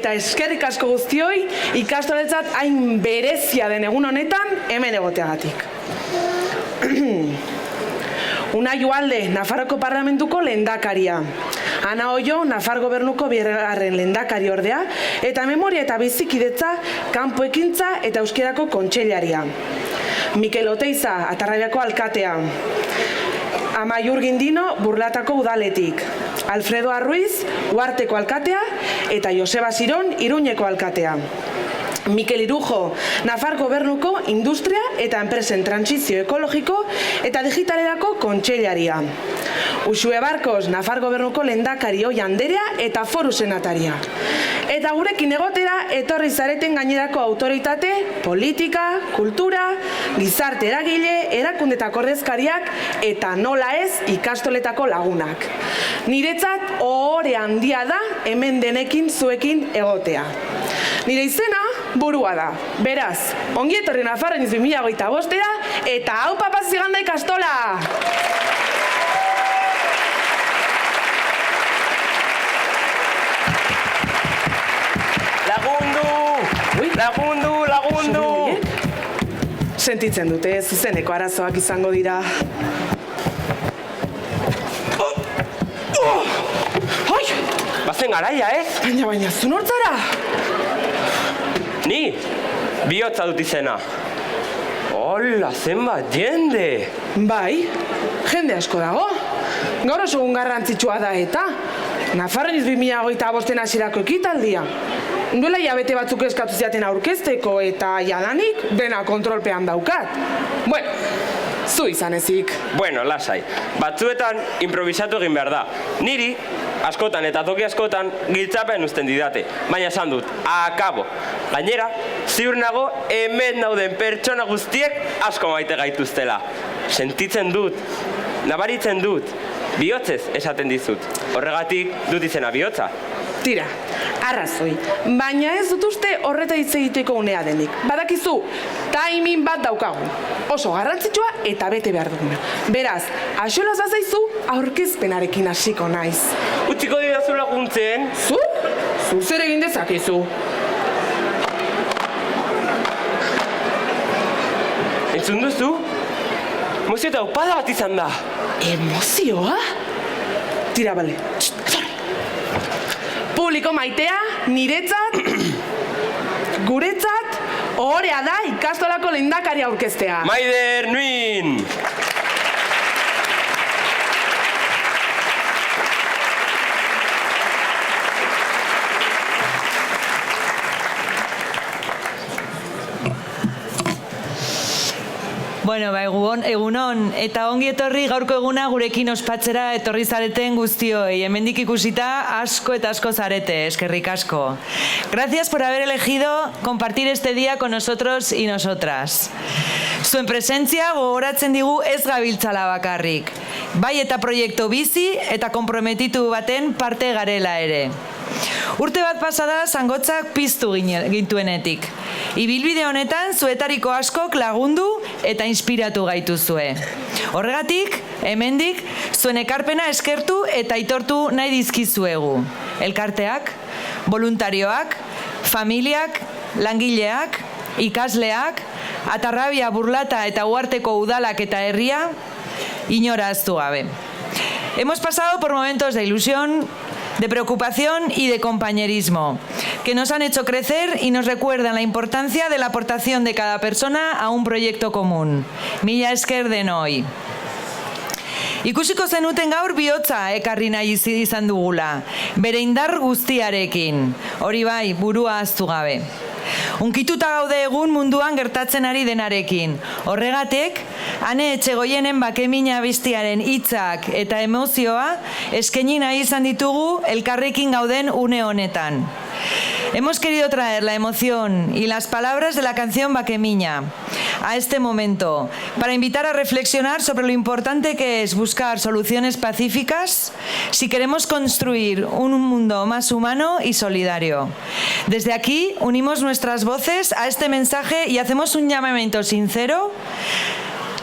eta eskerrik asko guztioi ikastoletzat hain berezia den egun honetan hemen egoteagatik. Unai Ugalde, Nafarroko Parlamentuko lehendakaria. Ana Ollo, Nafar Gobernuko bigarren lehendakari ordea, eta Memoria eta Bizikidetza, Kanpo Ekintza eta Euskerako kontseilaria. Mikel Oteiza, Atarraiako alkatea. Amaiur Gindino, Burlatako udaletik. Alfredo Arruiz, Uharteko alkatea, eta Joseba Siron, Iruñeko alkatea. Mikel Irujo, Nafar Gobernuko Industria eta Enpresen Trantsizio Ekologiko eta Digitalerako kontseilaria. Uxue Barkos, Nafar Gobernuko lehendakari Oia Anderea eta Foru Senataria. Eta gurekin egotera etorri zareten gainerako autoritate, politika, kultura, gizarte eragile, erakundetako ordezkariak eta nola ez ikastoletako lagunak. Niretzat ohore handia da hemen denekin zuekin egotea. Nire izena burua da. Beraz, ongi etorri Nafarroniz 2025 eta hau papaziganda ikastola! Lagundu! Sentitzen dute, zuzeneko arazoak izango dira. Bazen garaia, ez? Baina, zu nortzara? Ni, bihotza dut izena. Hola, zenbat jende! Bai, jende asko dago. Gaur oso egun garrantzitsua da eta Nafarroniz 2025 hasierako ekitaldia. Duela hilabete batzuk eskatu ziaten aurkezteko eta jadanik dena kontrolpean daukat. Bueno, zu izan ezik. Bueno, lasai. Batzuetan improvisatu egin behar da. Niri, askotan eta toki askotan giltzapen uzten didate. Baina esan dut, akabo. Gainera, ziur nago hemen dauden pertsona guztiek asko maite gaituztela. Sentitzen dut, nabaritzen dut, bihotzez esaten dizut. Horregatik dut izena bihotza. Tira, arrazoi, baina ez dut uste horreta hitz egiteko unea denik. Badakizu, timing bat daukagu. Oso garrantzitsua eta bete behar duguna. Beraz, axolaz bazaizu aurkezpenarekin hasiko naiz. Utziko didazu laguntzen? Zu? Zu zer egin dezakezu? Entzun duzu? Emozio eta upada bat izan da. Emozioa? Tira, bale. Publiko maitea, niretzat, guretzat, ohorea da ikastolako lehendakari aurkeztea. Maider, nuin! Bueno, egunon, eta ongi etorri gaurko eguna gurekin ospatzera etorri zareten guztioi. Hemendik ikusita asko eta asko zarete, eskerrik asko. Gracias por haber elegido compartir este día con nosotros y nosotras. Zuen presentzia gogoratzen digu ez gabiltzala bakarrik. Bai eta proiektu bizi eta konprometitu baten parte garela ere. Urte bat pasada zangotzak piztu gintuenetik. Ibilbide honetan zuetariko askok lagundu eta inspiratu gaituzue. Horregatik, hemendik, zuen ekarpena eskertu eta aitortu nahi dizkizuegu. Elkarteak, voluntarioak, familiak, langileak, ikasleak, Atarrabia, Burlata eta Uharteko udalak eta herria, inora ahaztu gabe. Hemos pasado por momentos de ilusión, de preocupación y de compañerismo, que nos han hecho crecer y nos recuerdan la importancia de la aportación de cada persona a un proyecto común. Mila esker denoi. Ikusiko zenuten gaur bihotza ekarri nahi izan dugula, bere indar guztiarekin, hori bai, burua ahaztu gabe. Unkituta gaude egun munduan gertatzen ari denarekin. Horregatik, Ane Etxegoienen Bakemina abestiaren hitzak eta emozioa eskaini nahi izan ditugu elkarrekin gauden une honetan. Hemos querido traer la emoción y las palabras de la canción Bakemina a este momento para invitar a reflexionar sobre lo importante que es buscar soluciones pacíficas si queremos construir un mundo más humano y solidario. Desde aquí unimos nuestras voces a este mensaje y hacemos un llamamiento sincero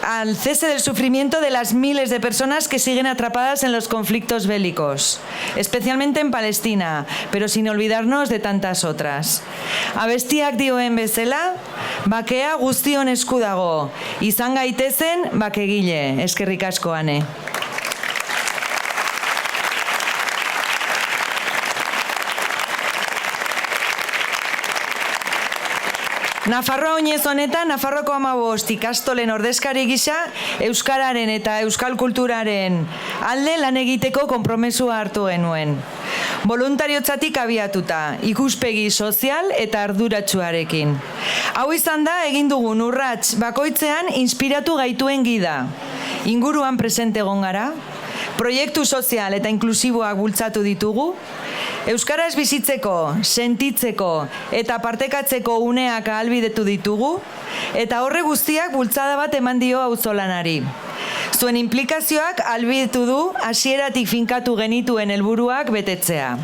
al cese del sufrimiento de las miles de personas que siguen atrapadas en los conflictos bélicos, especialmente en Palestina, pero sin olvidarnos de tantas otras. Abestiak dioen bezala, bakea guztion esku dago, izan gaitezen bakegile. Eskerrik asko, Ane. Nafarroa oinez honetan, Nafarroako 15 ikastolen ordezkari gisa, euskararen eta euskal kulturaren alde lan egiteko konpromesua hartu genuen. Voluntariotzatik abiatuta, ikuspegi sozial eta arduratsuarekin. Hau izan da, egin dugun urrats bakoitzean inspiratu gaituen gida. Inguruan presente egon gara, proiektu sozial eta inklusiboak bultzatu ditugu, euskaraz bizitzeko, sentitzeko eta partekatzeko uneak ahalbidetu ditugu, eta horre guztiak bultzada bat eman dio auzolanari. Zuen implikazioak ahalbidetu du hasieratik finkatu genituen helburuak betetzea.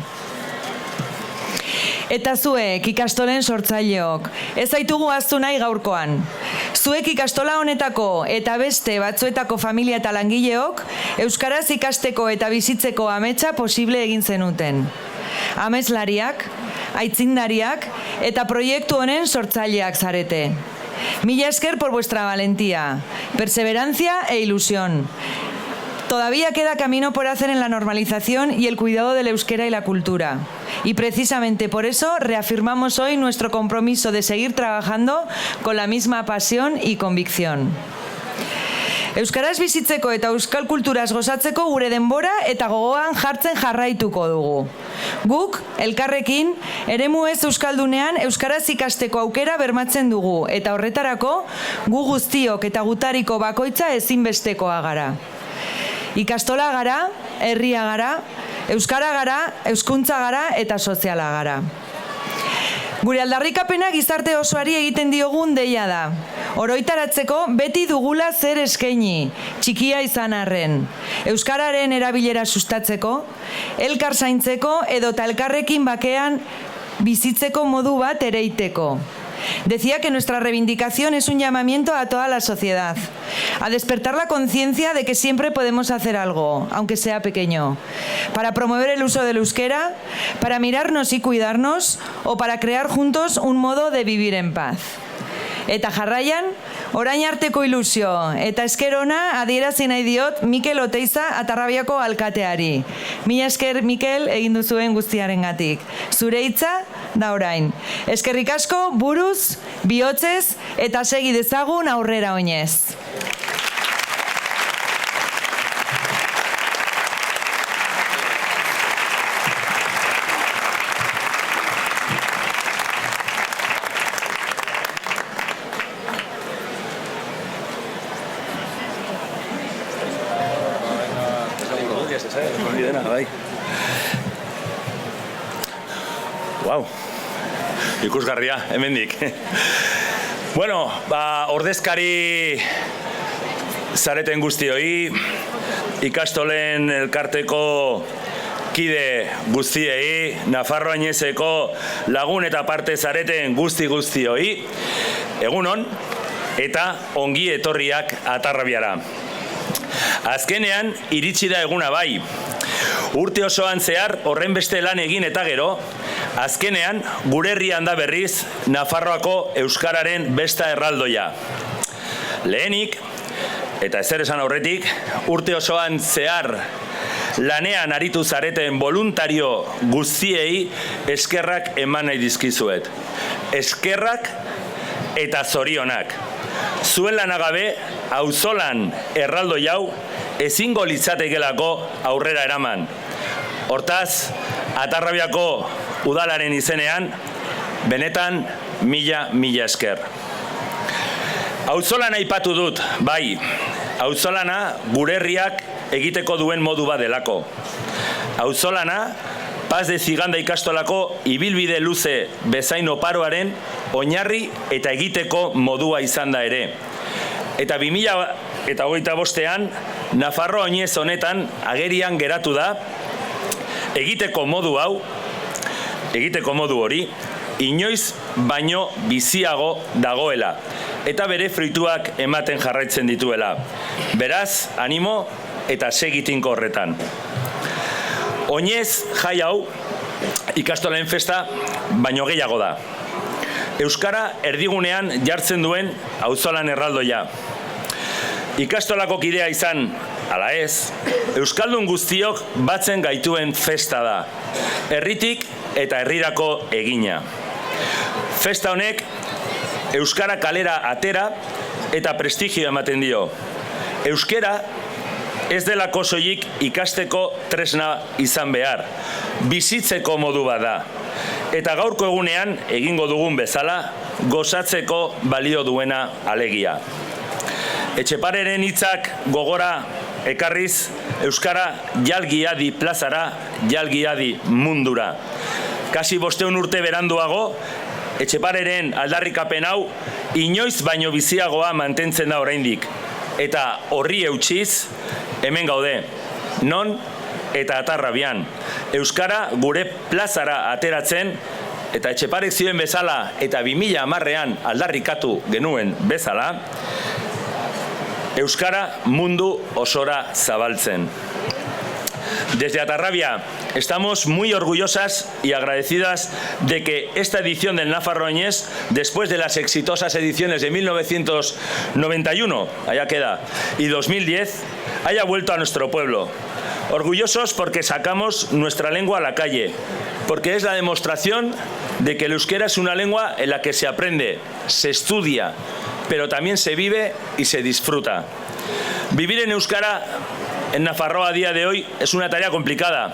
Eta zuek, ikastolen sortzaileok, ez zaitugu ahaztu nahi gaurkoan. Zuek ikastola honetako eta beste batzuetako familia eta langileok, euskaraz ikasteko eta bizitzeko ametsa posible egin zenuten. Ameslariak, aitzindariak eta proiektu honen sortzaileak zarete. Mila esker por vuestra valentía, perseverancia e ilusión. Todavía queda camino por hacer en la normalización y el cuidado del euskera y la cultura. Y precisamente por eso reafirmamos hoy nuestro compromiso de seguir trabajando con la misma pasión y convicción. Euskaraz bizitzeko eta euskal kulturaz gozatzeko gure denbora eta gogoan jartzen jarraituko dugu. Guk, elkarrekin, eremu ez euskaldunean euskaraz ikasteko aukera bermatzen dugu, eta horretarako gu guztiok eta gutariko bakoitza ezinbestekoa gara. Ikastola gara, herria gara, euskara gara, euskuntza gara eta soziala gara. Gure aldarrikapena gizarte osoari egiten diogun deia da. Oroitaratzeko beti dugula zer eskaini, txikia izan arren. Euskararen erabilera sustatzeko, elkar zaintzeko edota elkarrekin bakean bizitzeko modu bat ereiteko. Decía que nuestra reivindicación es un llamamiento a toda la sociedad, a despertar la conciencia de que siempre podemos hacer algo, aunque sea pequeño, para promover el uso del euskera, para mirarnos y cuidarnos o para crear juntos un modo de vivir en paz. Eta jarraian, orain arteko ilusio eta esker ona adierazi nahi diot Mikel Oteiza Atarrabiako alkateari. Mila esker, Mikel, egin duzuen guztiarengatik. Zure hitza da orain. Eskerrik asko, buruz, bihotzez eta segi dezagun aurrera oinez. Wow, ikusgarria, hemendik. Bueno, ordezkari zareten guztioi, ikastolen elkarteko kide guztiei, Nafarroa Oinezeko lagun eta parte zareten guztioi, egunon eta ongi etorriak Atarrabiara. Azkenean, iritsi da eguna bai. Urte osoan zehar horren beste lan egin eta gero, azkenean gure herrian da berriz Nafarroako euskararen besta erraldoia. Lehenik, eta ezer esan aurretik, urte osoan zehar lanean aritu zareten voluntario guztiei eskerrak eman nahi dizkizuet. Eskerrak eta zorionak. Zuen lanagabe, auzolan erraldoi hau ezingo litzatekelako aurrera eraman. Hortaz, Atarrabiako udalaren izenean, benetan mila esker. Auzolana aipatu dut, bai, auzolana gure herriak egiteko duen modu bat delako. Auzolana, Paz de Ziganda ikastolako ibilbide luze bezain oparoaren oinarri eta egiteko modua izan da ere. Eta 2025ean, Nafarroa Oinez honetan agerian geratu da, egiteko modu hori, inoiz baino biziago dagoela. eta bere fruituak ematen jarraitzen dituela. Beraz, animo eta segitinko horretan. Oinez jai hau ikastolen festa baino gehiago da. Euskara erdigunean jartzen duen auzolan erraldoia. Ikastolako kidea izan, ala ez, euskaldun guztiok batzen gaituen festa da. Herritik eta herrirako egina. Festa honek euskara kalera atera eta prestigio ematen dio. Euskara ez delako soilik ikasteko tresna izan behar, bizitzeko modu bat da. Eta gaurko egunean egingo dugun bezala, gozatzeko balio duena alegia. Etxepareren hitzak gogora ekarriz, euskara jalgiadi plazara, jalgiadi mundura. Kasi 500 urte beranduago, Etxepareren aldarrikapen hau inoiz baino biziagoa mantentzen da oraindik. Eta horri eutsiz, hemen gaude, non eta atarrabian. Euskara gure plazara ateratzen, eta Etxeparek zioen bezala eta 2010ean aldarrikatu genuen bezala, euskara mundu osora zabaltzen. Desde Atarrabia estamos muy orgullosas y agradecidas de que esta edición del Nafarro Oñés, después de las exitosas ediciones de 1991, allá queda, y 2010, haya vuelto a nuestro pueblo. Orgullosos porque sacamos nuestra lengua a la calle, porque es la demostración de que el euskera es una lengua en la que se aprende, se estudia, pero también se vive y se disfruta. Vivir en euskara en Nafarroa a día de hoy es una tarea complicada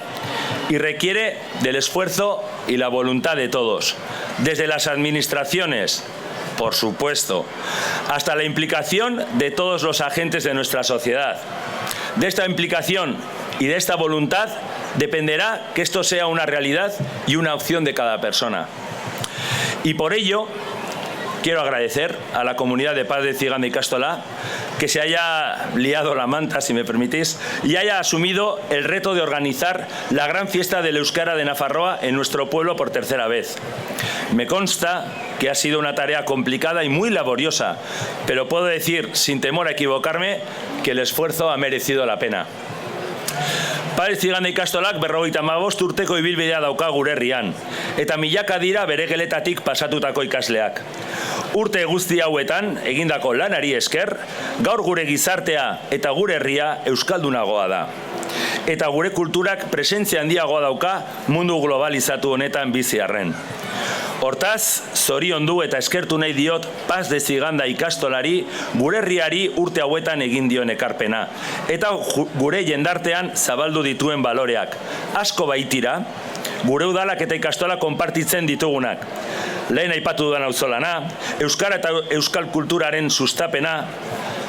y requiere del esfuerzo y la voluntad de todos, desde las administraciones, por supuesto, hasta la implicación de todos los agentes de nuestra sociedad. De esta implicación y de esta voluntad dependerá que esto sea una realidad y una opción de cada persona. Y por ello, quiero agradecer a la comunidad de Paz de Ciganda y Ikastola que se haya liado la manta, si me permitís, y haya asumido el reto de organizar la gran fiesta del euskara de Nafarroa en nuestro pueblo por tercera vez. Me consta que ha sido una tarea complicada y muy laboriosa, pero puedo decir, sin temor a equivocarme, que el esfuerzo ha merecido la pena. Paz Ciganda Ikastolak 55 urteko ibilbidea dauka gure herrian, eta milaka dira bere geletatik pasatutako ikasleak. Urte guzti hauetan, egindako lanari esker, gaur gure gizartea eta gure herria euskaldunagoa da. Eta gure kulturak presentzia handiagoa dauka mundu globalizatu honetan bizi arren. Hortaz, zoriondu eta eskertu nahi diot Paz de Ciganda Ikastolari gure herriari urte hauetan egin dion ekarpena. Eta gure jendartean zabaldu dituen baloreak. Asko baitira, gure udalak eta ikastola konpartitzen ditugunak. Lehen aipatu dudan auzolana, euskara eta euskal kulturaren sustapena,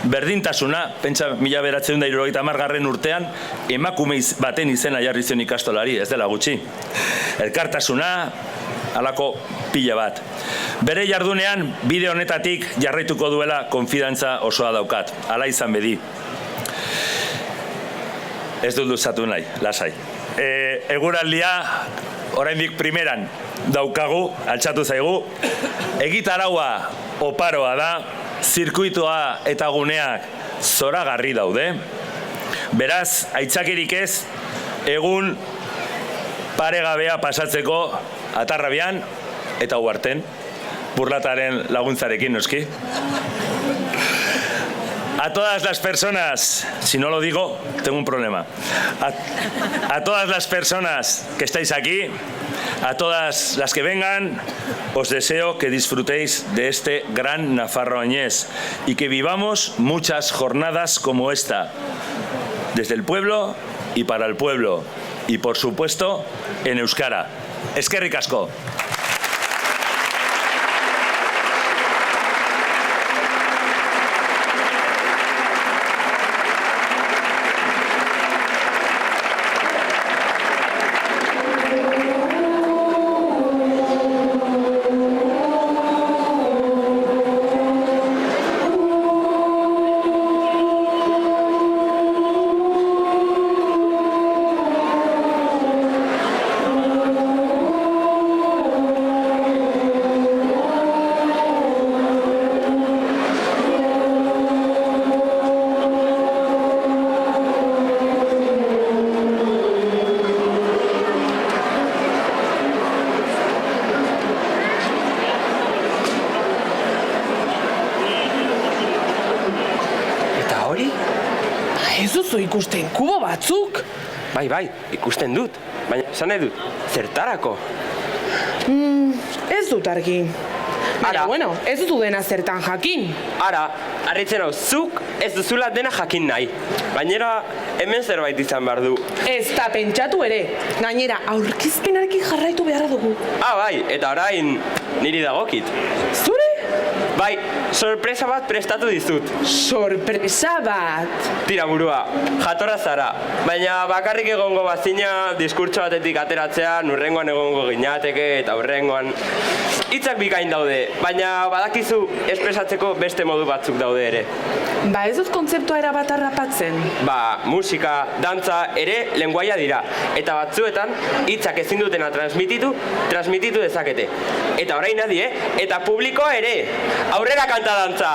berdintasuna, pentsa 1970 urtean, emakume baten izena jarri zion ikastolari, ez dela gutxi. Elkartasuna, halako pila bat. Bere jardunean, bide honetatik jarraituko duela konfidantza osoa daukat. Hala izan bedi. Ez dut luzatu nahi, lasai. Eguraldia, oraindik primeran daukagu, altxatu zaigu. Egitaraua oparoa da, zirkuitoa eta guneak zoragarri daude. Beraz, aitzakirik ez, egun paregabea pasatzeko Atarrabian eta Uharten, burlataren laguntzarekin noski. A todas las personas, si no lo digo, tengo un problema. A todas las personas que estáis aquí, a todas las que vengan, os deseo que disfrutéis de este gran Nafarro Oñés y que vivamos muchas jornadas como esta, desde el pueblo y para el pueblo, y por supuesto en euskara. Eskerrik asko. duzu ikusten kubo batzuk? Bai, ikusten dut. Baina, esan nahi dut, zertarako? Ez dut argi. Ara. Baina, ez duzu dena zertan jakin. Ara, harritzen hau, zuk ez duzula dena jakin nahi. Gainera, hemen zerbait izan behar du. Ez da pentsatu ere. Gainera, aurkezpenarekin jarraitu beharra dugu. Bai, eta orain niri dagokit. Zure? Bai, sorpresa bat prestatu dizut. Sorpresa bat. Tira burua, jatorra zara. Baina bakarrik egongo bazina diskurtso batetik ateratzean, urrengoan egongo ginateke eta urrengoan hitzak bikain daude, baina badakizu espresatzeko beste modu batzuk daude ere. Ba ez dut kontzeptua erabat harrapatzen. Ba, musika, dantza ere lenguaia dira. Eta batzuetan hitzak ezin dutena transmititu dezakete. Eta orain adie, eta publikoa ere. Aurrera kanta dantza!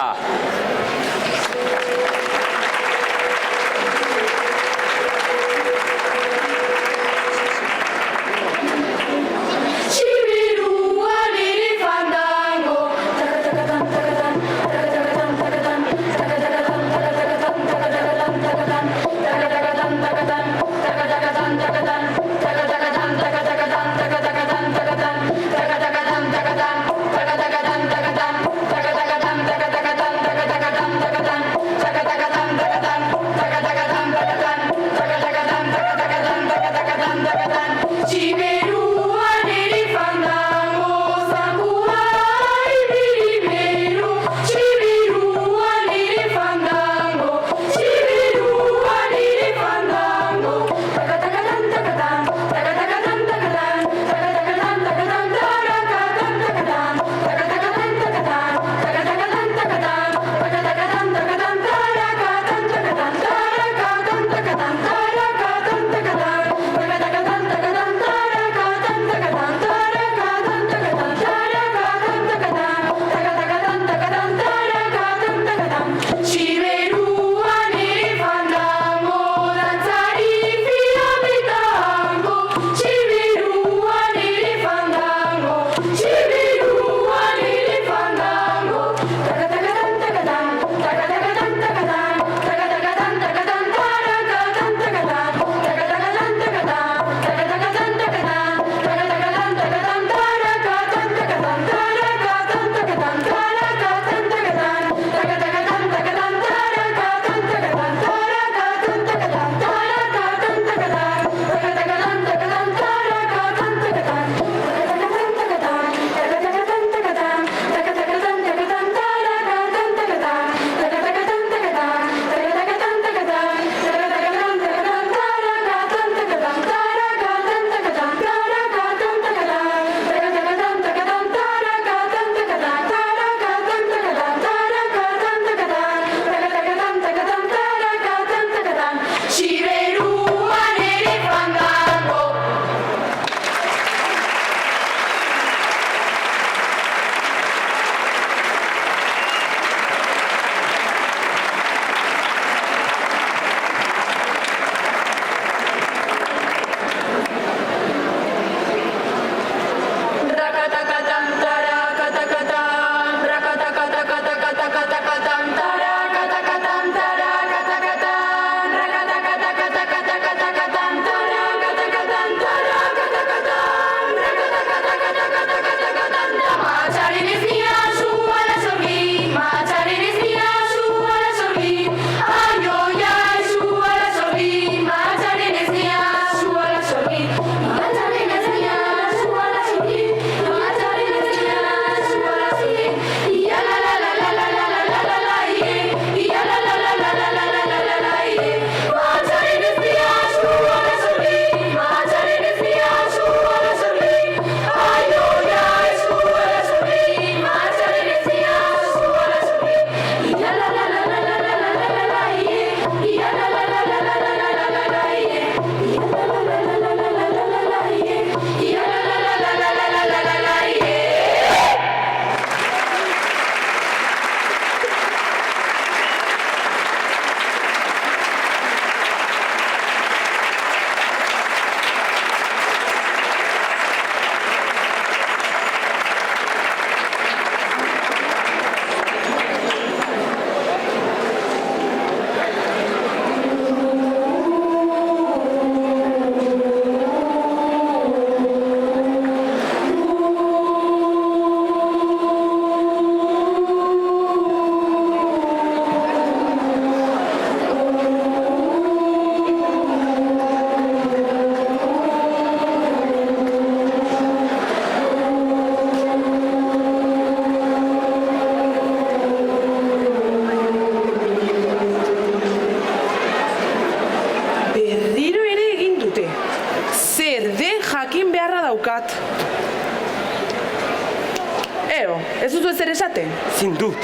didate? Zin dut.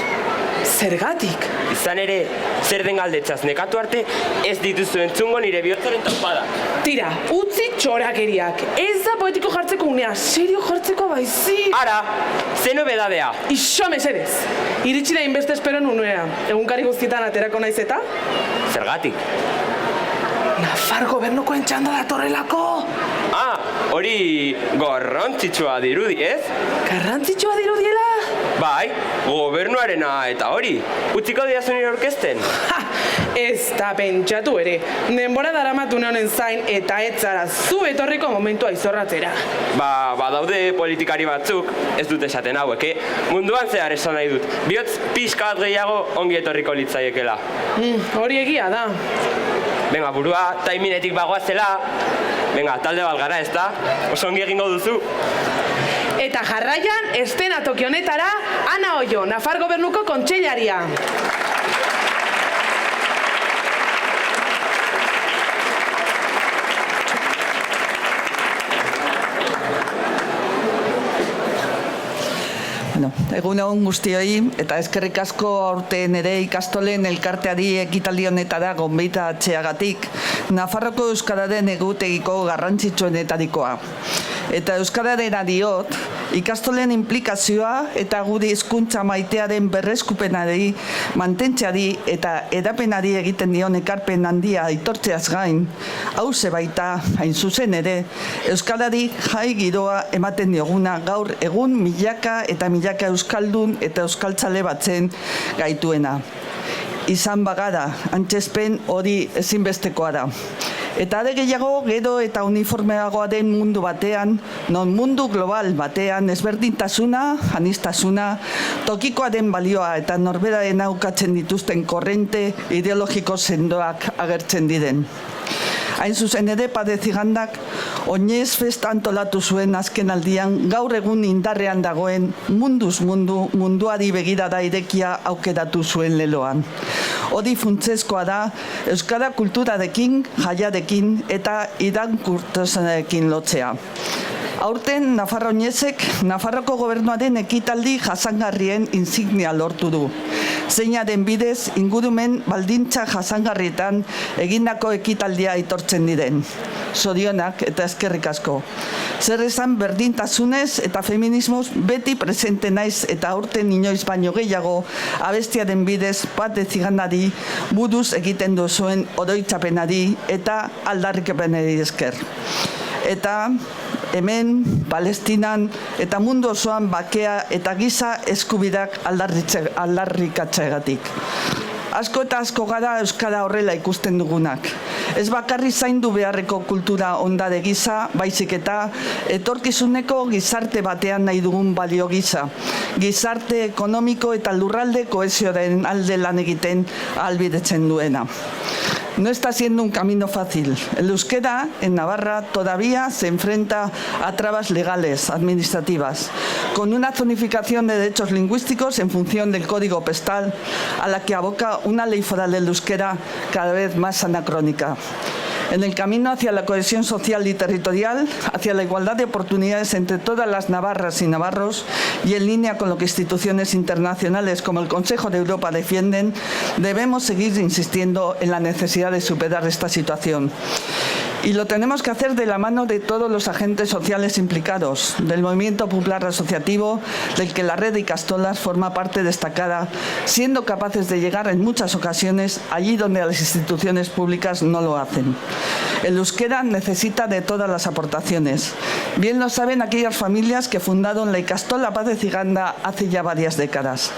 Zergatik? Izan ere, zer den galdetzaz nekatu arte, ez dituzu entzungo nire bihotzaren taupada. Tira, utzi txorakeriak. Ez da poetiko jartzeko unea, serio jartzeko baizik. Ara, ze nobedadea. Ixo mesedez. Iritsi da inbeste esperon unea. Egunkari guztietan aterako naiz eta? Zergatik. Nafar gobernuko entxanda datorrelako. Ah, hori garrantzitsua dirudi, ez? Garrantzitsua dirudiela? Bai, gobernuarena eta hori. Utziko diazu nire orkesten? Ha! Ez da pentsatu ere. Denbora daramatu honen zain eta etzara zu etorriko momentua izorratzera. Badaude politikari batzuk, ez dut esaten hauek, munduan zehar esan nahi dut. Bihotz pixka bat gehiago ongi etorriko litzaiekela. Hori egia da. Venga, burua, taiminetik bagoazela. Venga, talde bat gara, ez da? Oso ongi egingo duzu. Eta jarraian, estenatoki honetara, Ana Oio, Nafar Gobernuko kontseilaria. Egun guztioi, eta eskerrik asko aurten ere ikastolen elkarteari ekitaldi honetara gonbidatzeagatik, Nafarroko Euskararen egutegiko garrantzitsuenetarikoa. Eta Euskararena diot, ikastolen implikazioa eta gure hizkuntza maitearen berreskupenari, mantentzeari eta edapenari egiten dion ekarpen handia aitortzeaz gain, hauze baita, hain zuzen ere, Euskarari jai giroa ematen dioguna gaur egun milaka eta milaka euskaldun eta euskaltzale batzen gaituena. Izan bagara, antzezpen hori ezinbestekoa da. Eta are gehiago, gero eta uniformeagoa den mundu batean, non mundu global batean ezberdintasuna, aniztasuna, tokikoa den balioa eta norberaren aukatzen dituzten korrente ideologiko sendoak agertzen diren. Hain zuzen ere, Padre Zigandak oinez festa antolatu zuen azken aldian gaur egun indarrean dagoen munduz mundu munduari begirada irekia aukeratu zuen leloan. Hori funtsezkoa da euskara kulturarekin, jaiarekin eta irakurtasunarekin lotzea. Aurten Nafarro Oinezek Nafarroko Gobernuaren ekitaldi jasangarrien insignia lortu du. Zeinaren bidez ingurumen baldintza jasangarrietan egindako ekitaldia aitortzen diren. Zorionak eta eskerrik asko. Zer esan berdintasunez eta feminismoz beti presente naiz eta aurten inoiz baino gehiago abestiaren bidez Padre Zigandari buruz egiten duzuen oroitzapenari eta aldarrikapenari esker. Eta hemen, Palestinan eta mundu osoan bakea eta giza eskubideak aldarrikatzeagatik. Asko eta asko gara euskara horrela ikusten dugunak. Ez bakarri zaindu beharreko kultura ondare gisa, baizik eta etorkizuneko gizarte batean nahi dugun balio gisa. Gizarte ekonomiko eta lurralde kohesioaren alde lan egiten ahalbidetzen duena. No está siendo un camino fácil. El euskera en Navarra todavía se enfrenta a trabas legales, administrativas, con una zonificación de derechos lingüísticos en función del código postal a la que aboca una ley foral del euskera cada vez más anacrónica. En el camino hacia la cohesión social y territorial, hacia la igualdad de oportunidades entre todas las navarras y navarros y en línea con lo que instituciones internacionales como el Consejo de Europa defienden, debemos seguir insistiendo en la necesidad de superar esta situación. Y lo tenemos que hacer de la mano de todos los agentes sociales implicados, del movimiento popular asociativo, del que la red de Ikastolas forma parte destacada, siendo capaces de llegar en muchas ocasiones allí donde las instituciones públicas no lo hacen. El euskera necesita de todas las aportaciones. Bien lo saben aquellas familias que fundaron la Ikastola Padre Ziganda hace ya varias décadas.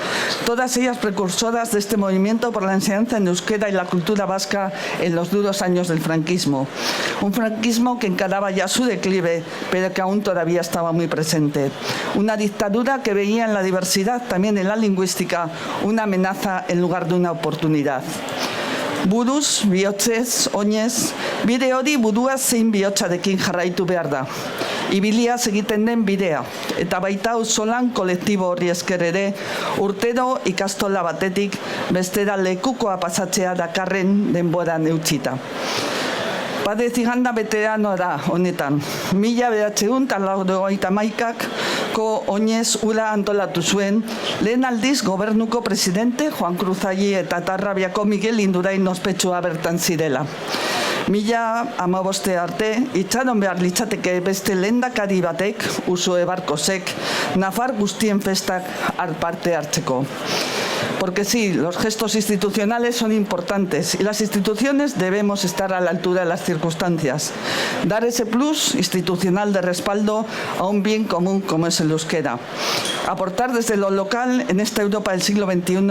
Todas ellas precursoras de este movimiento por la enseñanza en euskera y la cultura vasca en los duros años del franquismo. Un franquismo que encaraba ya su declive, pero que aún todavía estaba muy presente. Una dictadura que veía en la diversidad, también en la lingüística, una amenaza en lugar de una oportunidad. Buruz, bihotzez, oinez, bide hori burua zein bihotzarekin jarraitu behar da. Ibiliaz egiten den bidea, eta baita auzolan kolektibo horri esker ere, urtero ikastola batetik bestera lekukoa pasatzea dakarren denboran eutsita. Padre Ziganda veterano da honetan. 1991ak oinez ura antolatu zuen, lehen aldiz gobernuko presidente Juan Cruzalli eta Tarrabiako Miguel Indurain ospetsua bertan zirela. 2015 arte, itxaron behar litzateke beste lehendakari batek, Uxue Barkosek, nafar guztien festak parte hartzeko. Porque sí, los gestos institucionales son importantes y las instituciones debemos estar a la altura de las circunstancias. Dar ese plus institucional de respaldo a un bien común como es el euskera. Aportar desde lo local en esta Europa del siglo XXI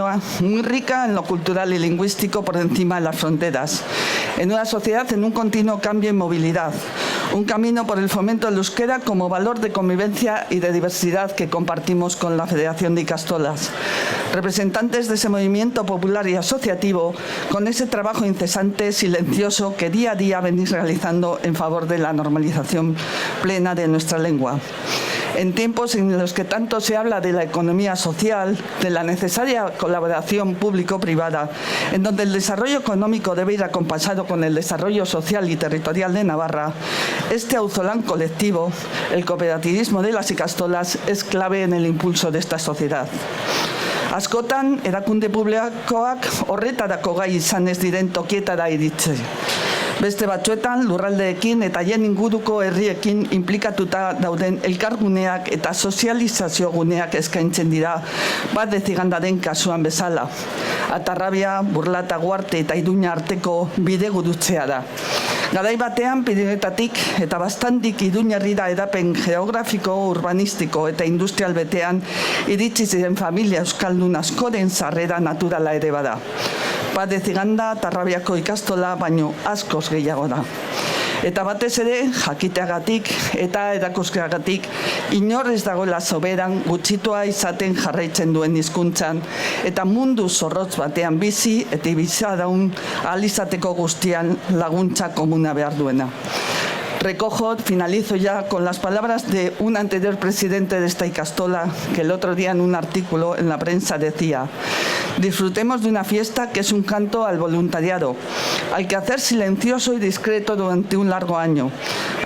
muy rica en lo cultural y lingüístico por encima de las fronteras. En una sociedad en un continuo cambio y movilidad. Un camino por el fomento del euskera como valor de convivencia y de diversidad que compartimos con la Federación de Ikastolas. Representantes de ese movimiento popular y asociativo, con ese trabajo incesante, silencioso, que día a día venís realizando en favor de la normalización plena de nuestra lengua. En tiempos en los que tanto se habla de la economía social, de la necesaria colaboración público-privada, en donde el desarrollo económico debe ir acompasado con el desarrollo social y territorial de Navarra, este auzolán colectivo, el cooperativismo de las ikastolas, es clave en el impulso de esta sociedad. Askotan, erakunde publikoak horretarako gai izan ez diren tokietara iritsi. Beste batzuetan, lurraldeekin eta haien inguruko herriekin implikatuta dauden elkarguneak eta sozializazio guneak eskaintzen dira, bat dezigandaren kasuan bezala. Atarrabia, Burlata, Guarte eta Iruña arteko bidegurutzea da. Garai batean, Pirinetatik eta bastandik Iruñerrira edapen geografiko, urbanistiko eta industrial betean iritsi ziren familia euskaldun askoren sarrera naturala ere bada. Bat deziganda, Tarrabiako ikastola baino askoz gehiago da. Eta batez ere, jakiteagatik eta erakuskeagatik inor ez dagoela soberan gutxitua izaten jarraitzen duen hizkuntzan eta mundu zorrotz batean bizi eta bizadaun ahal izateko guztian laguntza komuna behar duena. Finalizo ya con las palabras de un anterior presidente de esta ikastola que el otro día en un artículo en la prensa decía: disfrutemos de una fiesta que es un canto al voluntariado, al quehacer silencioso y discreto durante un largo año,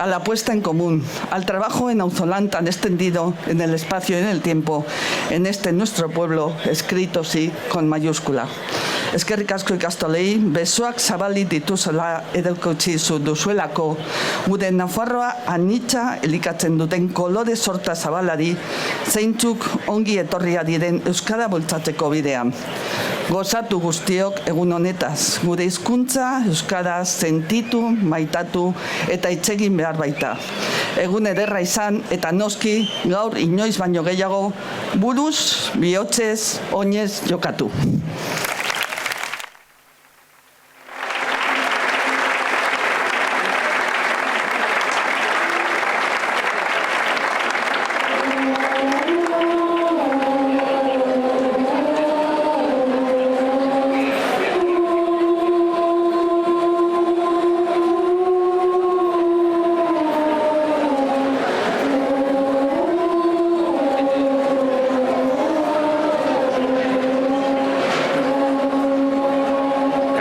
a la puesta en común, al trabajo en auzolán tan extendido en el espacio y en el tiempo, en este nuestro pueblo, escrito sí con mayúscula. Eskerrik asko ikastolei, besoak zabalik dituzela edaukotzi duzuelako, gure Nafarroa anitza elikatzen duten kolore sorta zabalari, zeintzuk ongi etorria diren euskara bultzatzeko bidean. Gozatu guztiok egun honetaz, gure hizkuntza euskara sentitu, maitatu eta itzegin behar baita. Egun ederra izan eta noski gaur inoiz baino gehiago buruz, bihotzez, oinez jokatu.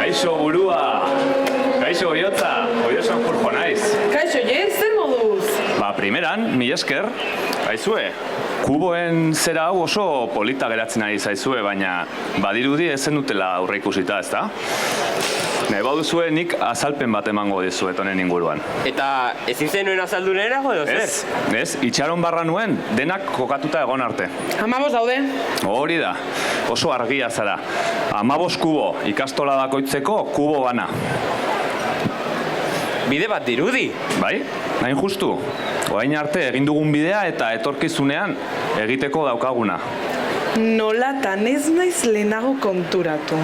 Kaixo burua, kaixo bihotza, oiosan Jurjo naiz. Kaixo, zer moduz? Primeran, mila esker, aizue, kuboen zera hau oso polita geratzen ari zaizue, baina badirudi ezen dutela aurre ikusita, ezta? Nahi baduzue nik azalpen bat emango dizuet honen inguruan. Eta ezin zenuen azaldu nerago edo zer? Ez, itxaron barra nuen, denak kokatuta egon arte. 15 daude. Hori da, oso argia zara. 15 kubo, ikastola bakoitzeko kubo bana. Bide bat dirudi. Bai, hain justu. Orain arte egin dugun bidea eta etorkizunean egiteko daukaguna. Nolatan ez naiz lehenago konturatu.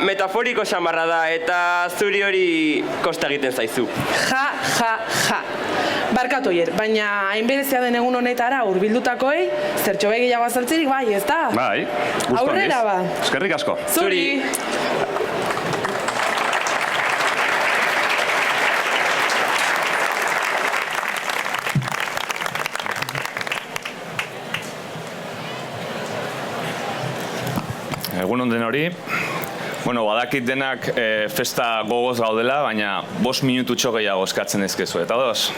Metaforiko xamarra da eta zuri hori kosta egiten zaizu. Ja. Barkatu oier, baina hainberezia den egun honetara hurbildutakoei zertxo gehiago azaltzerik bai, ez da? Bai, gustu handiz. Aurrera ba. Eskerrik asko. Zuri. Egun onden hori. Badakit denak festa gogoz gaudela, baina 5 minututxo gehiago eskatzen ezkezu, eta dos.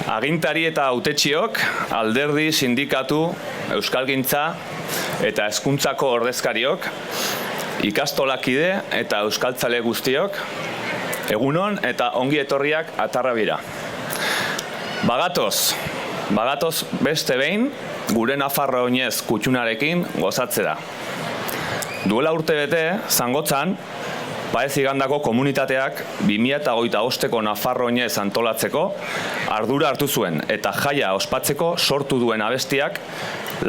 Agintari eta hautetsiok, alderdi, sindikatu, euskalgintza eta hezkuntzako ordezkariok, ikastolakide eta euskaltzale guztiok, egunon eta ongi etorriak Atarrabira. Bagatoz beste behin, gure Nafarro oinez kutxunarekin gozatzera. Duela urte bete, Zangotzan, Paez Igandako komunitateak 2025ko Nafarro oinez antolatzeko ardura hartu zuen eta jaia ospatzeko sortu duen abestiak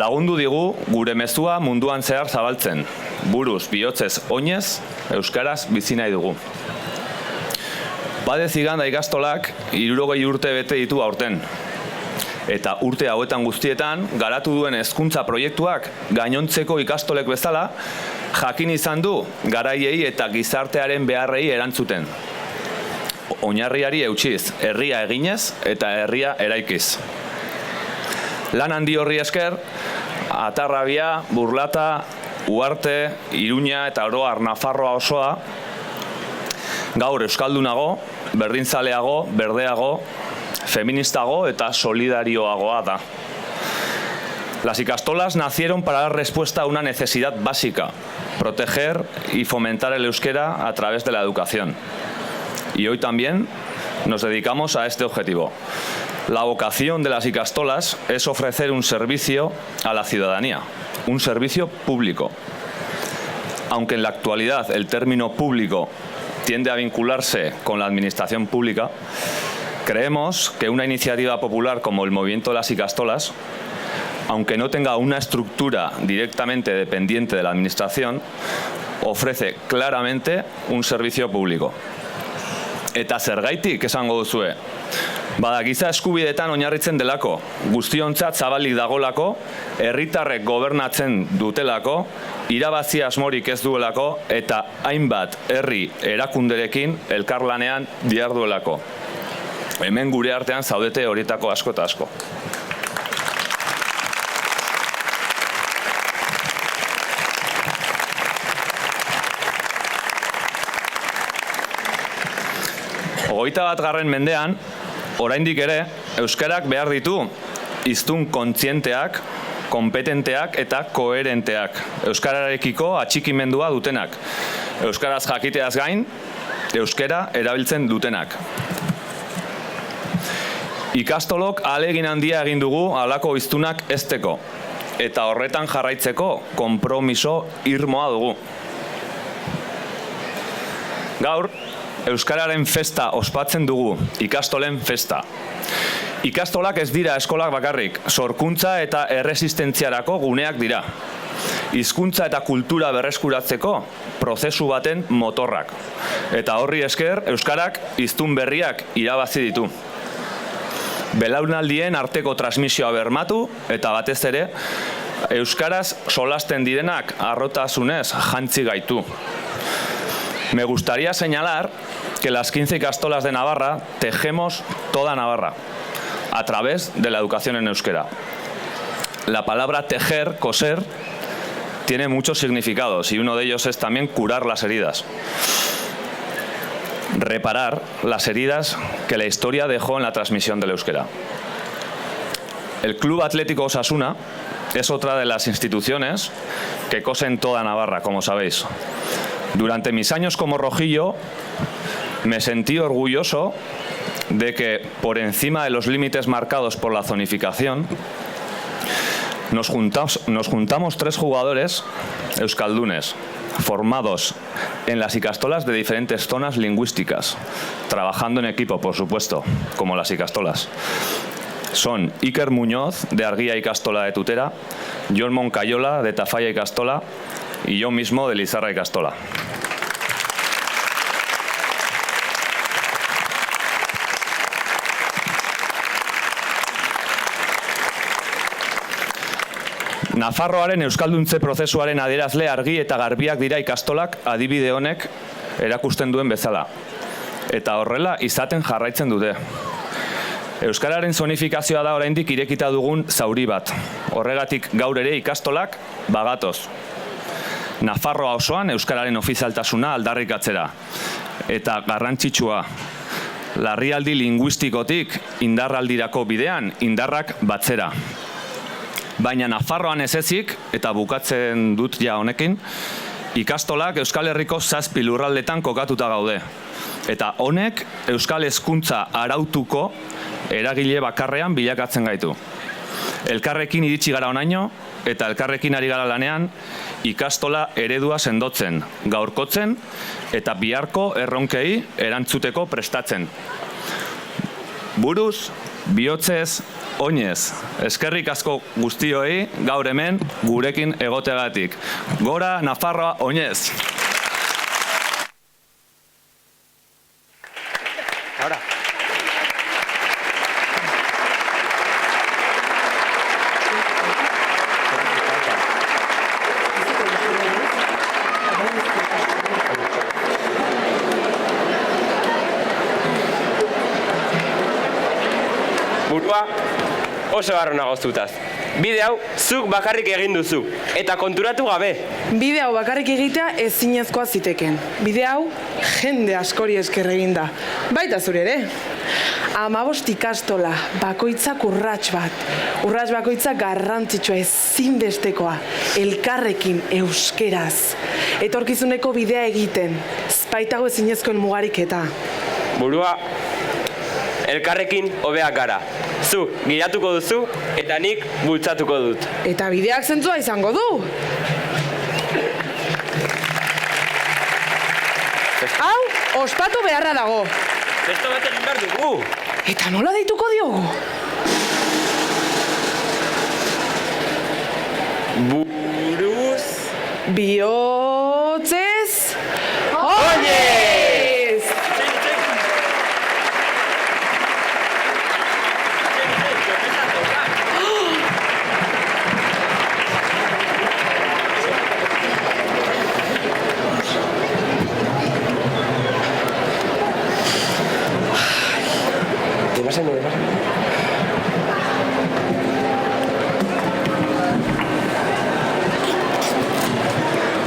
lagundu digu gure mezua munduan zehar zabaltzen. Buruz, bihotzez, oinez, euskaraz bizi nahi dugu. Paez Iganda ikastolak 60 urte bete ditu aurten. Eta urte hauetan guztietan, garatu duen hezkuntza proiektuak gainontzeko ikastolek bezala, jakin izan du garaiei eta gizartearen beharrei erantzuten. Oinarriari eutsiz, herria eginez eta herria eraikiz. Lan handi horri esker, Atarrabia, Burlata, Uharte, Iruña eta oro har Nafarroa osoa, gaur euskaldunago, berdinzaleago, berdeago, feministago eta solidarioagoa da. Las ikastolas nacieron para dar respuesta a una necesidad básica, proteger y fomentar el euskera a través de la educación. Y hoy también nos dedicamos a este objetivo. La vocación de las ikastolas es ofrecer un servicio a la ciudadanía, un servicio público. Aunque en la actualidad el término público tiende a vincularse con la administración pública, creemos que una iniciativa popular como el Movimiento de las Ikastolas, aunque no tenga una estructura directamente dependiente de la administración, ofrece claramente un servicio público. Eta zergaitik esango duzue? Bada, giza eskubideetan oinarritzen delako, guztiontzat zabalik dagolako, herritarrek gobernatzen dutelako, irabazi asmorik ez duelako eta hainbat herri erakunderekin elkarlanean diharduelako. Hemen gure artean zaudete horietako asko eta asko. Hogeita bat mendean, oraindik ere, euskarak behar ditu hiztun kontzienteak, kompetenteak eta koherenteak. Euskararekiko atxikimendua dutenak. Euskaraz jakiteaz gain, euskara erabiltzen dutenak. Ikastolok ahalegin handia egin dugu halako hiztunak hezteko eta horretan jarraitzeko konpromiso irmoa dugu. Gaur, euskararen festa ospatzen dugu, ikastolen festa. Ikastolak ez dira eskolak bakarrik, sorkuntza eta erresistentziarako guneak dira. Hizkuntza eta kultura berreskuratzeko prozesu baten motorrak. Eta horri esker, euskarak hiztun berriak irabazi ditu. Belaunaldien arteko transmisioa bermatu eta batez ere, euskaraz solasten direnak harrotasunez jantzi gaitu. Me gustaría señalar que las 15 ikastolas de Navarra tejemos toda Navarra a través de la educación en euskera. La palabra tejer, coser, tiene muchos significados y uno de ellos es también curar las heridas. Reparar las heridas que la historia dejó en la transmisión del euskera. El Club Atlético Osasuna es otra de las instituciones que cosen toda Navarra, como sabéis. Durante mis años como rojillo me sentí orgulloso de que, por encima de los límites marcados por la zonificación, nos juntamos 3 jugadores euskaldunes, formados en las ikastolas de diferentes zonas lingüísticas, trabajando en equipo, por supuesto, como las ikastolas. Son Iker Muñoz, de Argia Ikastola de Tutera, Jon Moncayola, de Tafalla Ikastola, y yo mismo, de Lizarra Ikastola. Nafarroaren euskalduntze prozesuaren adierazle argi eta garbiak dira ikastolak adibide honek erakusten duen bezala. Eta horrela izaten jarraitzen dute. Euskararen zonifikazioa da oraindik irekita dugun zauri bat. Horregatik gaur ere ikastolak bagatoz. Nafarroa osoan euskararen ofizialtasuna aldarrikatzera. Eta garrantzitsua, larrialdi linguistikotik indarraldirako bidean indarrak batzera. Baina Nafarroan ez ezik, eta bukatzen dut ja honekin, ikastolak Euskal Herriko 7 lurraldetan kokatuta gaude. Eta honek Euskal Hezkuntza arautuko eragile bakarrean bilakatzen gaitu. Elkarrekin iritsi gara honaino, eta elkarrekin ari gara lanean, ikastola eredua sendotzen, gaurkotzen, eta biharko erronkei erantzuteko prestatzen. Buruz, bihotzez, oinez, eskerrik asko guztioi gaur hemen gurekin egoteagatik. Gora Nafarroa oinez! Burua oso garrona goztutaz. Bide hau zuk bakarrik egin duzu, eta konturatu gabe. Bide hau bakarrik egitea ezinezkoa ziteken. Bide hau jende askori esker eginda. Baita zure ere. 15 ikastola, bakoitzak urrats bat. Urrats bakoitzak garrantzitsua ezinbestekoa. Elkarrekin euskeraz. Etorkizuneko bidea egiten. Baitago ezinezkoen mugarik eta. Burua, elkarrekin hobeak gara. Zu giratuko duzu eta nik bultzatuko dut. Eta bideak zentzua izango du. Hau, ospatu beharra dago. Festo bat egin behar dugu. Eta nola deituko diogu? Buruz... Bihotzez... Oinez!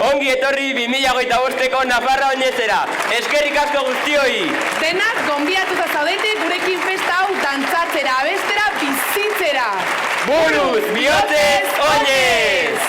Ongi etorri 2025ko Nafarroa oinezera. Eskerrik asko guztioi. Denak gonbidatuta zaudete gurekin festa hau dantzatzera, abestera, bizitzera. Buruz, bihotzez, oinez!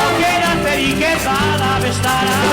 Aukera zerik ez bada bestara